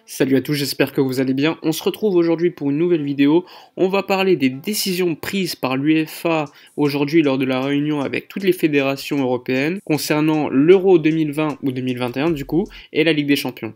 Salut à tous, j'espère que vous allez bien. On se retrouve aujourd'hui pour une nouvelle vidéo. On va parler des décisions prises par l'UEFA aujourd'hui lors de la réunion avec toutes les fédérations européennes concernant l'Euro 2020 ou 2021 du coup et la Ligue des Champions.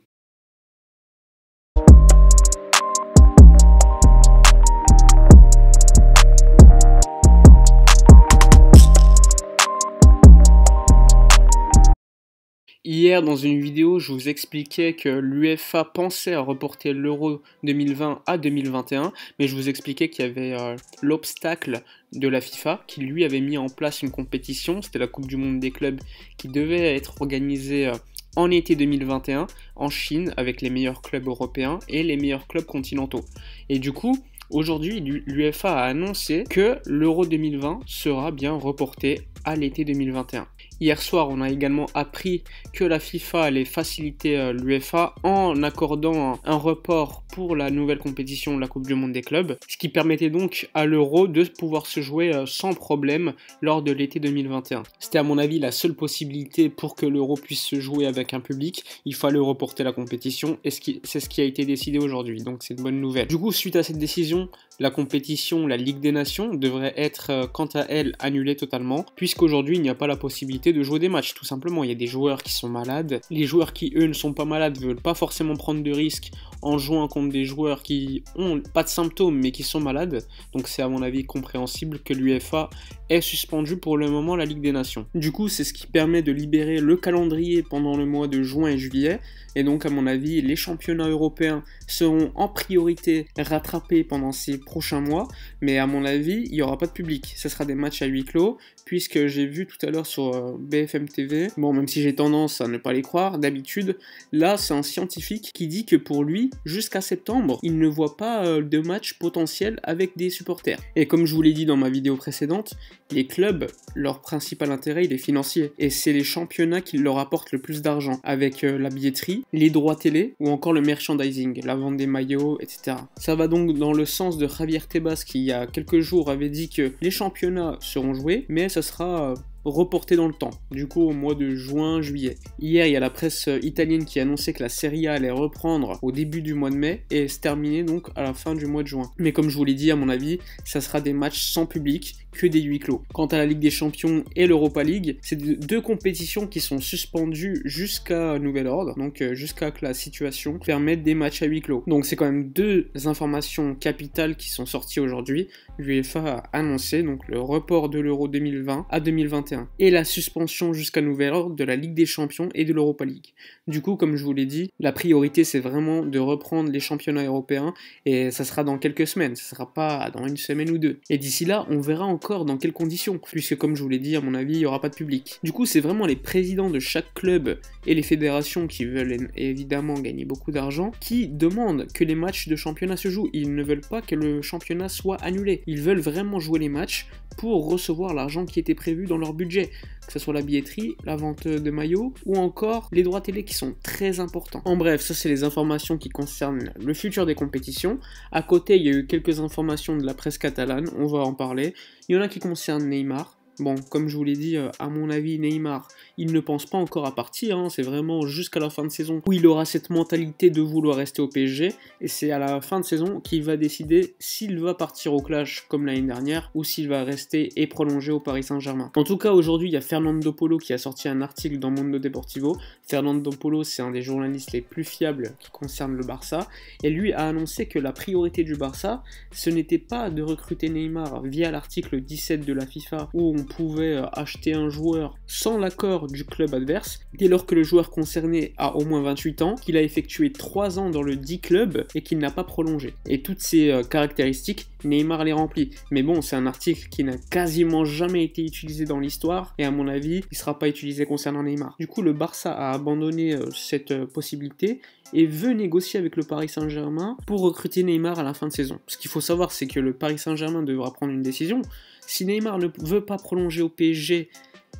Hier, dans une vidéo, je vous expliquais que l'UEFA pensait à reporter l'Euro 2020 à 2021, mais je vous expliquais qu'il y avait l'obstacle de la FIFA qui lui avait mis en place une compétition, c'était la Coupe du Monde des clubs qui devait être organisée en été 2021 en Chine avec les meilleurs clubs européens et les meilleurs clubs continentaux. Et du coup, aujourd'hui, l'UEFA a annoncé que l'Euro 2020 sera bien reporté à l'été 2021. Hier soir, on a également appris que la FIFA allait faciliter l'UEFA en accordant un report pour la nouvelle compétition, la Coupe du Monde des clubs, ce qui permettait donc à l'Euro de pouvoir se jouer sans problème lors de l'été 2021. C'était à mon avis la seule possibilité pour que l'Euro puisse se jouer avec un public. Il fallait reporter la compétition et c'est ce qui a été décidé aujourd'hui, donc c'est une bonne nouvelle. Du coup, suite à cette décision, la compétition, la Ligue des Nations, devrait être quant à elle annulée totalement, puisqu'aujourd'hui il n'y a pas la possibilité de jouer des matchs, tout simplement. Il y a des joueurs qui sont malades, les joueurs qui eux ne sont pas malades veulent pas forcément prendre de risques en jouant contre des joueurs qui ont pas de symptômes mais qui sont malades, donc c'est à mon avis compréhensible que l'UEFA ait suspendu pour le moment la Ligue des Nations. Du coup, c'est ce qui permet de libérer le calendrier pendant le mois de juin et juillet, et donc à mon avis les championnats européens seront en priorité rattrapés pendant ces prochains mois, mais à mon avis il n'y aura pas de public, ce sera des matchs à huis clos, puisque j'ai vu tout à l'heure sur BFM TV, bon même si j'ai tendance à ne pas les croire d'habitude, là c'est un scientifique qui dit que pour lui, jusqu'à septembre, il ne voit pas de match potentiel avec des supporters. Et comme je vous l'ai dit dans ma vidéo précédente, les clubs, leur principal intérêt il est financier, et c'est les championnats qui leur apportent le plus d'argent, avec la billetterie, les droits télé, ou encore le merchandising, la vente des maillots, etc. Ça va donc dans le sens de Javier Tebas qui il y a quelques jours avait dit que les championnats seront joués, mais ça sera reporté dans le temps, du coup au mois de juin-juillet. Hier, il y a la presse italienne qui annonçait que la Serie A allait reprendre au début du mois de mai et se terminer donc à la fin du mois de juin. Mais comme je vous l'ai dit, à mon avis, ça sera des matchs sans public, que des huis clos. Quant à la Ligue des Champions et l'Europa League, c'est deux compétitions qui sont suspendues jusqu'à nouvel ordre, donc jusqu'à que la situation permette des matchs à huis clos. Donc c'est quand même deux informations capitales qui sont sorties aujourd'hui. L'UEFA a annoncé donc le report de l'Euro 2020 à 2021 et la suspension jusqu'à nouvel ordre de la Ligue des Champions et de l'Europa League. Du coup, comme je vous l'ai dit, la priorité c'est vraiment de reprendre les championnats européens et ça sera dans quelques semaines, ça sera pas dans une semaine ou deux. Et d'ici là, on verra encore dans quelles conditions, puisque comme je vous l'ai dit, à mon avis, il n'y aura pas de public. Du coup, c'est vraiment les présidents de chaque club et les fédérations qui veulent évidemment gagner beaucoup d'argent, qui demandent que les matchs de championnat se jouent. Ils ne veulent pas que le championnat soit annulé. Ils veulent vraiment jouer les matchs pour recevoir l'argent qui était prévu dans leur budget, que ce soit la billetterie, la vente de maillots ou encore les droits télé qui sont très importants. En bref, ça c'est les informations qui concernent le futur des compétitions. À côté, il y a eu quelques informations de la presse catalane, on va en parler. Il y en a qui concernent Neymar. Bon, comme je vous l'ai dit, à mon avis, Neymar, il ne pense pas encore à partir, hein, c'est vraiment jusqu'à la fin de saison où il aura cette mentalité de vouloir rester au PSG, et c'est à la fin de saison qu'il va décider s'il va partir au Clash comme l'année dernière, ou s'il va rester et prolonger au Paris Saint-Germain. En tout cas, aujourd'hui, il y a Fernando Polo qui a sorti un article dans Mundo Deportivo. Fernando Polo, c'est un des journalistes les plus fiables qui concerne le Barça, et lui a annoncé que la priorité du Barça, ce n'était pas de recruter Neymar via l'article 17 de la FIFA, où on pouvait acheter un joueur sans l'accord du club adverse, dès lors que le joueur concerné a au moins 28 ans, qu'il a effectué 3 ans dans le dit club et qu'il n'a pas prolongé. Et toutes ces caractéristiques, Neymar les remplit. Mais bon, c'est un article qui n'a quasiment jamais été utilisé dans l'histoire, et à mon avis, il ne sera pas utilisé concernant Neymar. Du coup, le Barça a abandonné cette possibilité et veut négocier avec le Paris Saint-Germain pour recruter Neymar à la fin de saison. Ce qu'il faut savoir, c'est que le Paris Saint-Germain devra prendre une décision. Si Neymar ne veut pas prolonger au PSG,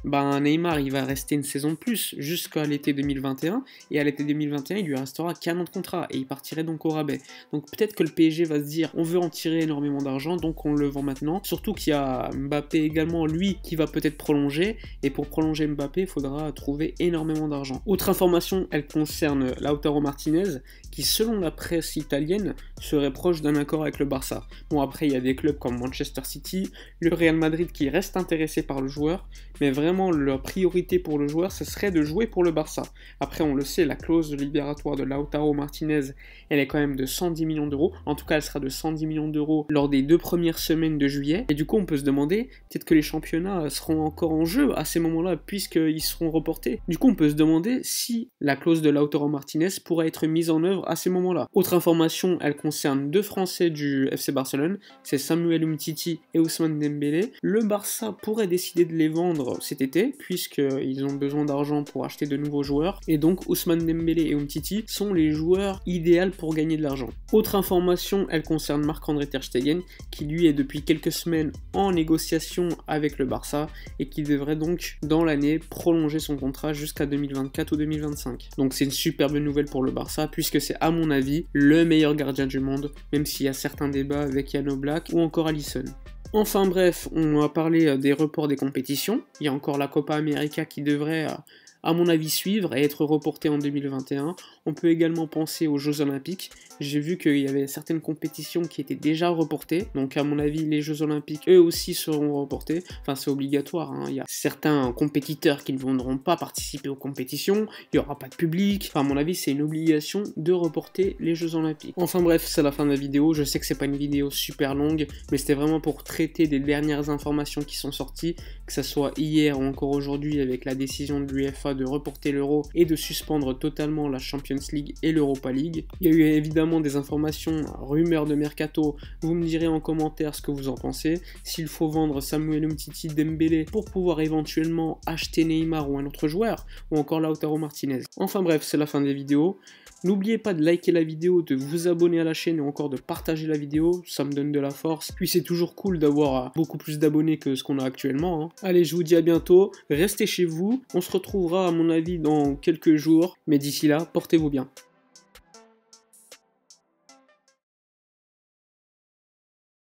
Neymar il va rester une saison de plus jusqu'à l'été 2021, et à l'été 2021 il lui restera qu'un an de contrat et il partirait donc au rabais. Donc peut-être que le PSG va se dire on veut en tirer énormément d'argent donc on le vend maintenant, surtout qu'il y a Mbappé également lui qui va peut-être prolonger, et pour prolonger Mbappé il faudra trouver énormément d'argent. Autre information, elle concerne Lautaro Martinez qui selon la presse italienne serait proche d'un accord avec le Barça. Bon après il y a des clubs comme Manchester City, le Real Madrid qui restent intéressés par le joueur, mais vraiment leur priorité pour le joueur ce serait de jouer pour le Barça. Après on le sait, la clause libératoire de Lautaro Martinez elle est quand même de 110 millions d'euros, en tout cas elle sera de 110 millions d'euros lors des 2 premières semaines de juillet, et du coup on peut se demander, peut-être que les championnats seront encore en jeu à ces moments-là puisqu'ils seront reportés. Du coup on peut se demander si la clause de Lautaro Martinez pourrait être mise en œuvre à ces moments-là. Autre information, elle concerne 2 Français du FC Barcelone, c'est Samuel Umtiti et Ousmane Dembélé. Le Barça pourrait décider de les vendre cet été, puisqu'ils ont besoin d'argent pour acheter de nouveaux joueurs, et donc Ousmane Dembélé et Umtiti sont les joueurs idéaux pour gagner de l'argent. Autre information, elle concerne Marc-André Ter Stegen, qui lui est depuis quelques semaines en négociation avec le Barça, et qui devrait donc, dans l'année, prolonger son contrat jusqu'à 2024 ou 2025. Donc c'est une superbe nouvelle pour le Barça, puisque c'est à mon avis le meilleur gardien du monde, même s'il y a certains débats avec Jan Oblak ou encore Alisson. Enfin bref, on va parler des reports des compétitions. Il y a encore la Copa América qui devrait, à mon avis, suivre et être reportée en 2021. On peut également penser aux Jeux Olympiques. J'ai vu qu'il y avait certaines compétitions qui étaient déjà reportées, donc à mon avis, les Jeux Olympiques, eux aussi, seront reportés. Enfin, c'est obligatoire, hein. Il y a certains compétiteurs qui ne voudront pas participer aux compétitions, il n'y aura pas de public. Enfin, à mon avis, c'est une obligation de reporter les Jeux Olympiques. Enfin bref, c'est la fin de la vidéo. Je sais que c'est pas une vidéo super longue, mais c'était vraiment pour traiter des dernières informations qui sont sorties, que ce soit hier ou encore aujourd'hui avec la décision de l'UEFA de reporter l'Euro et de suspendre totalement la Champions League et l'Europa League. Il y a eu évidemment des informations, rumeurs de mercato, vous me direz en commentaire ce que vous en pensez, s'il faut vendre Samuel Umtiti, Dembélé pour pouvoir éventuellement acheter Neymar ou un autre joueur, ou encore Lautaro Martinez. Enfin bref, c'est la fin des vidéos. N'oubliez pas de liker la vidéo, de vous abonner à la chaîne et encore de partager la vidéo, ça me donne de la force. Puis c'est toujours cool d'avoir beaucoup plus d'abonnés que ce qu'on a actuellement, hein. Allez, je vous dis à bientôt, restez chez vous, on se retrouvera à mon avis dans quelques jours, mais d'ici là, portez-vous bien.